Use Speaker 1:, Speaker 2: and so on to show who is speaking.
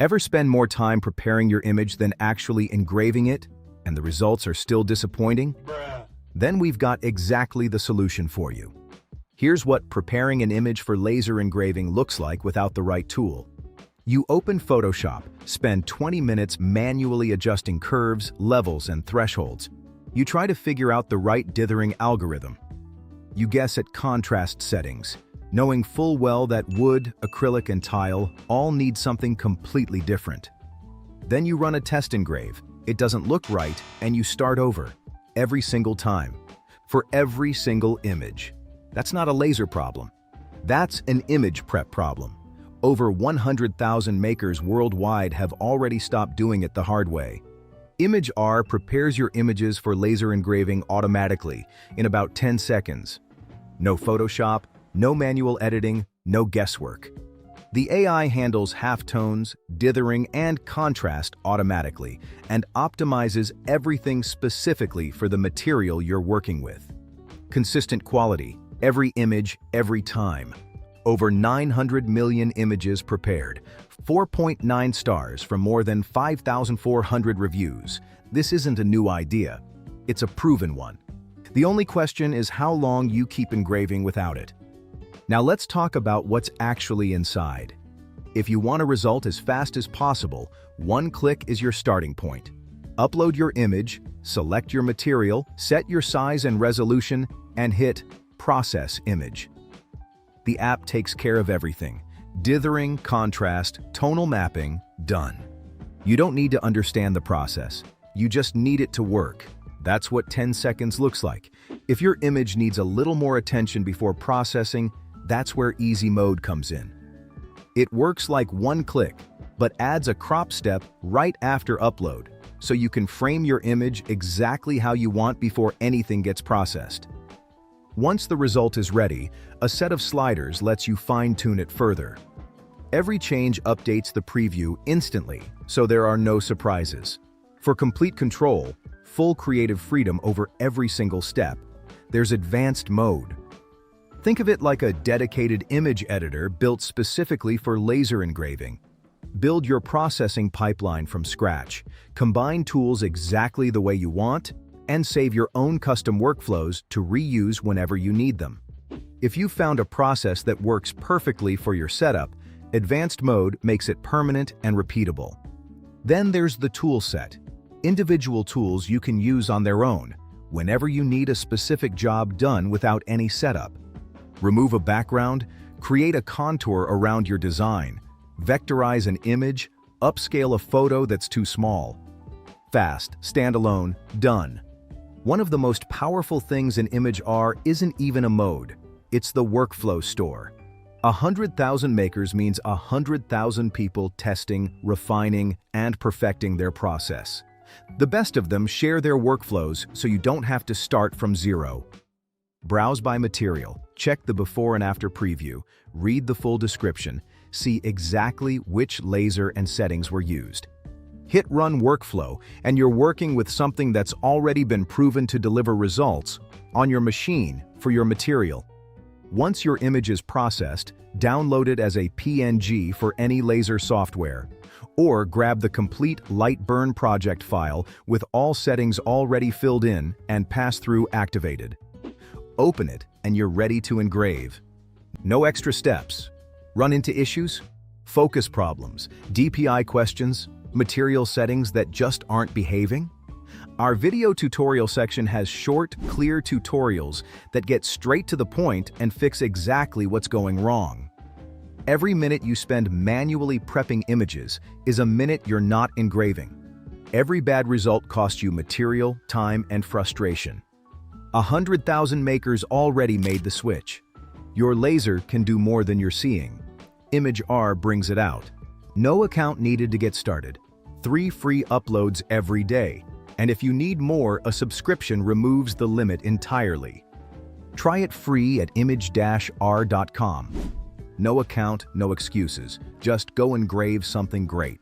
Speaker 1: Ever spend more time preparing your image than actually engraving it, and the results are still disappointing? Then we've got exactly the solution for you. Here's what preparing an image for laser engraving looks like without the right tool. You open Photoshop, spend 20 minutes manually adjusting curves, levels, and thresholds. You try to figure out the right dithering algorithm. You guess at contrast settings, knowing full well that wood, acrylic, and tile all need something completely different. Then you run a test engrave. It doesn't look right, and you start over, every single time, for every single image. That's not a laser problem. That's an image prep problem. Over 100,000 makers worldwide have already stopped doing it the hard way. imag-r prepares your images for laser engraving automatically in about 10 seconds. No Photoshop, no manual editing, no guesswork. The AI handles halftones, dithering, and contrast automatically and optimizes everything specifically for the material you're working with. Consistent quality, every image, every time. Over 900 million images prepared, 4.9 stars from more than 5,400 reviews. This isn't a new idea. It's a proven one. The only question is how long you keep engraving without it. Now let's talk about what's actually inside. If you want a result as fast as possible, one click is your starting point. Upload your image, select your material, set your size and resolution, and hit Process Image. The app takes care of everything. Dithering, contrast, tonal mapping, done. You don't need to understand the process. You just need it to work. That's what 10 seconds looks like. If your image needs a little more attention before processing, that's where easy mode comes in. It works like one click, but adds a crop step right after upload, so you can frame your image exactly how you want before anything gets processed. Once the result is ready, a set of sliders lets you fine-tune it further. Every change updates the preview instantly, so there are no surprises. For complete control, full creative freedom over every single step, there's Advanced Mode. Think of it like a dedicated image editor built specifically for laser engraving. Build your processing pipeline from scratch, combine tools exactly the way you want, and save your own custom workflows to reuse whenever you need them. If you found a process that works perfectly for your setup, Advanced Mode makes it permanent and repeatable. Then there's the Toolset, individual tools you can use on their own, whenever you need a specific job done without any setup. Remove a background, create a contour around your design, vectorize an image, upscale a photo that's too small. Fast, standalone, done. One of the most powerful things in imag-r isn't even a mode. It's the workflow store. 100,000 makers means 100,000 people testing, refining, and perfecting their process. The best of them share their workflows so you don't have to start from zero. Browse by material, check the before and after preview, read the full description, see exactly which laser and settings were used. Hit Run Workflow, and you're working with something that's already been proven to deliver results on your machine for your material. Once your image is processed, download it as a PNG for any laser software, or grab the complete LightBurn project file with all settings already filled in and pass-through activated. Open it, and you're ready to engrave. No extra steps. Run into issues? Focus problems, DPI questions, material settings that just aren't behaving? Our video tutorial section has short, clear tutorials that get straight to the point and fix exactly what's going wrong. Every minute you spend manually prepping images is a minute you're not engraving. Every bad result costs you material, time, and frustration. 100,000 makers already made the switch. Your laser can do more than you're seeing. imag-r brings it out. No account needed to get started. 3 free uploads every day. And if you need more, a subscription removes the limit entirely. Try it free at imag-r.com. No account, no excuses. Just go engrave something great.